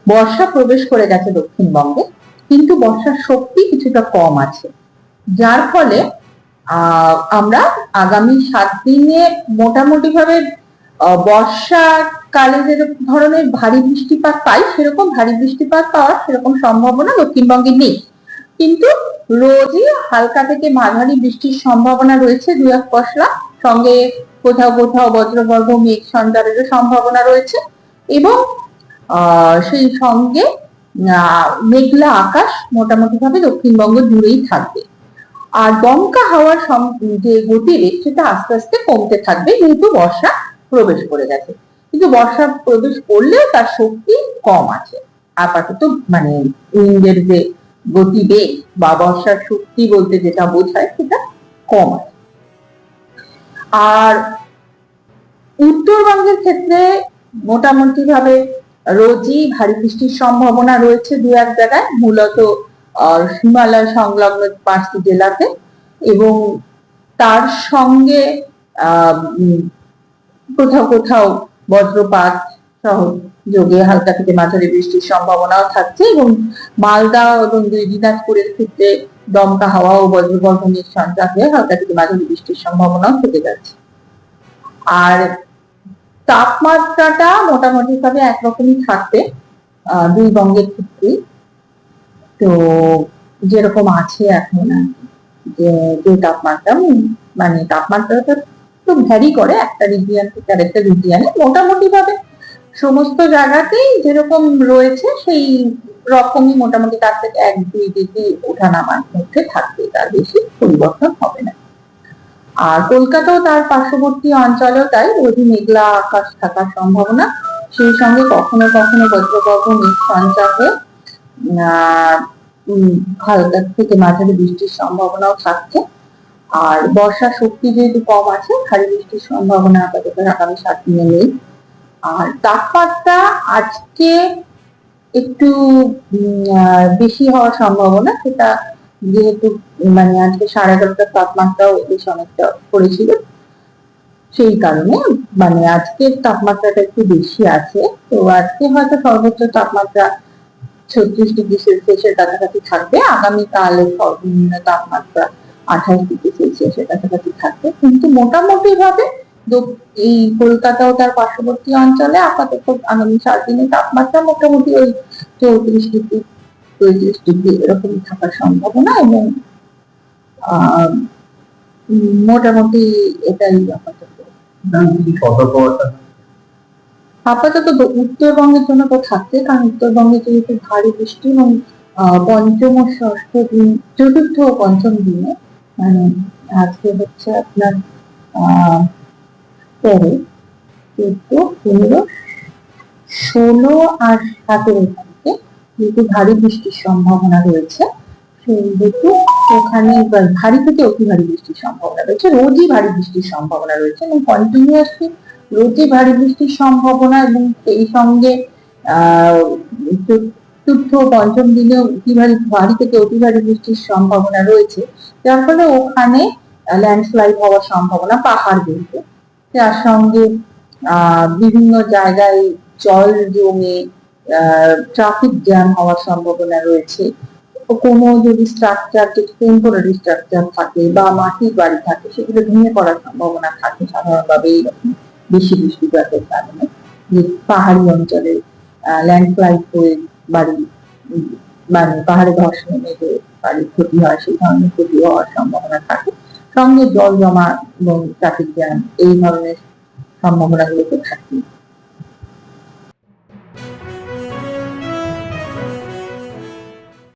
বর্ষা প্রবেশ করে গেছে দক্ষিণবঙ্গে, কিন্তু বর্ষার শক্তি কিছুটা কম আছে, যার ফলে আমরা আগামী 7 দিনে মোটামুটি ভাবে বর্ষাকালে যে ধরনের ভারী বৃষ্টিপাত পাই সেরকম ভারী বৃষ্টিপাত পাওয়ার সেরকম সম্ভাবনা দক্ষিণবঙ্গে নেই, কিন্তু রোজই হালকা থেকে মাঝারি বৃষ্টির সম্ভাবনা রয়েছে 2-1 পশলা, সঙ্গে কোথাও কোথাও বজ্রগর্ভ মেঘ সঞ্চারেরও সম্ভাবনা রয়েছে, এবং সেই সঙ্গে মেঘলা আকাশ মোটামুটি ভাবে দক্ষিণবঙ্গ জুড়েই থাকবে। আর দমকা হাওয়ার যে গতিবেগ সেটা আস্তে আস্তে কমতে থাকবে, যেহেতু বর্ষা প্রবেশ করে গেছে, কিন্তু বর্ষা প্রবেশ করলেও তার শক্তি কম আছে আপাতত, মানে উইন্ডের যে গতিবেগ বা বর্ষার শক্তি বলতে যেটা বোঝায় সেটা কম আছে। আর উত্তরবঙ্গের ক্ষেত্রে মোটামুটি ভাবে রোজই ভারী বৃষ্টির সম্ভাবনা রয়েছে 2-1 জায়গায়, মূলত হিমালয় সংলগ্ন 5টি জেলাতে, এবং তার সঙ্গে কোথাও কোথাও বজ্রপাত সহ যোগে হালকা থেকে মাঝারি বৃষ্টির সম্ভাবনাও থাকছে, এবং মালদা এবং দিনাজপুরের ক্ষেত্রে দমকা হাওয়া ও বজ্রগর্ভ মেঘ সঞ্চার হয়ে হালকা থেকে মাঝারি বৃষ্টির সম্ভাবনাও থেকে যাচ্ছে। আর তাপমাত্রাটা মোটামুটি ভাবে একরকমই থাকবে দুই বঙ্গের ক্ষেত্রে, তো যেরকম আছে এখন যে তাপমাত্রা, মানে তাপমাত্রাটা তো ভ্যারি করে একটা রিজিয়ন থেকে আরেকটা রিজিয়নে, মোটামুটি ভাবে সমস্ত জায়গাতেই যেরকম রয়েছে সেই রকমই মোটামুটি তার থেকে 1-2 ডিগ্রি ওঠানামার মধ্যে থাকবে, তার বেশি পরিবর্তন হবে না। আর কলকাতাও তার পার্শ্ববর্তী অঞ্চলেও তাই রোজই মেঘলা আকাশ থাকার সম্ভাবনা, সেই সঙ্গে কখনো কখনো বজ্রগর্ভ মেঘ সঞ্চার হয়ে হালকা থেকে মাঝারি বৃষ্টির সম্ভাবনাও থাকছে। আর বর্ষার শক্তি যেহেতু কম আছে, ভারী বৃষ্টির সম্ভাবনা আপাতত আগামী 7 দিনে নেই। আর তাপমাত্রা আজকে একটু বেশি হওয়ার সম্ভাবনা, সেটা যেহেতু মানে আজকে 11:30টার তাপমাত্রাও বেশ অনেকটা পড়েছিল, সেই কারণে মানে আজকের তাপমাত্রাটা একটু বেশি আছে। তো আজকে হয়তো সর্বোচ্চ তাপমাত্রা 36 ডিগ্রি সেলসিয়াসের কাছাকাছি থাকবে, আগামীকালের সর্বনিম্ন তাপমাত্রা 28 ডিগ্রি সেলসিয়াসের কাছাকাছি থাকবে, কিন্তু মোটামুটি ভাবে এই কলকাতা ও তার পার্শ্ববর্তী অঞ্চলে আপাতত আগামী 7 দিনের তাপমাত্রা মোটামুটি ওই 34 ডিগ্রি 33 ডিগ্রি এরকম থাকার সম্ভাবনা, এবং মোটামুটি এটাই আপাতত উত্তরবঙ্গের জন্য তো থাকছে, কারণ উত্তরবঙ্গে যেহেতু ভারী বৃষ্টি, এবং পঞ্চম ও ষষ্ঠ দিন, চতুর্থ ও পঞ্চম দিনে, মানে আজকে হচ্ছে আপনার 13, 14, 15, 16 আর 17 তারিখে যেহেতু ভারী বৃষ্টির সম্ভাবনা রয়েছে, সেহেতু ওখানে ভারী থেকে অতি ভারী বৃষ্টির সম্ভাবনা রয়েছে, রোজই ভারী বৃষ্টির সম্ভাবনা রয়েছে, এবং কন্টিনিউয়াসলি রোজই ভারী বৃষ্টির সম্ভাবনা, এবং সেই সঙ্গে চতুর্থ পঞ্চম দিনে ভারী থেকে অতি ভারী বৃষ্টির সম্ভাবনা রয়েছে, যার ফলে ওখানে ল্যান্ডস্লাইড হওয়ার সম্ভাবনা, পাহাড় বেরিয়ে, তার সঙ্গে বিভিন্ন জায়গায় জল জমে ট্রাফিক জ্যাম হওয়ার সম্ভাবনা রয়েছে। কোনো যদি স্ট্রাকচার, টেম্পোরারি স্ট্রাকচার থাকে বা মাটির বাড়ি থাকে, সেগুলো ভেঙে পড়ার সম্ভাবনা থাকে সাধারণভাবে এইরকম বেশি বৃষ্টিপাতের কারণে, যে পাহাড়ি অঞ্চলে ল্যান্ডস্লাইড হয়ে বাড়ি, মানে পাহাড়ে ধস নেমে যে বাড়ির ক্ষতি হয়, সেই ধরনের ক্ষতি হওয়ার সম্ভাবনা থাকে, সঙ্গে জল জমা এবং ট্রাফিক জ্যাম এই ধরনের সম্ভাবনাগুলোতে থাকে।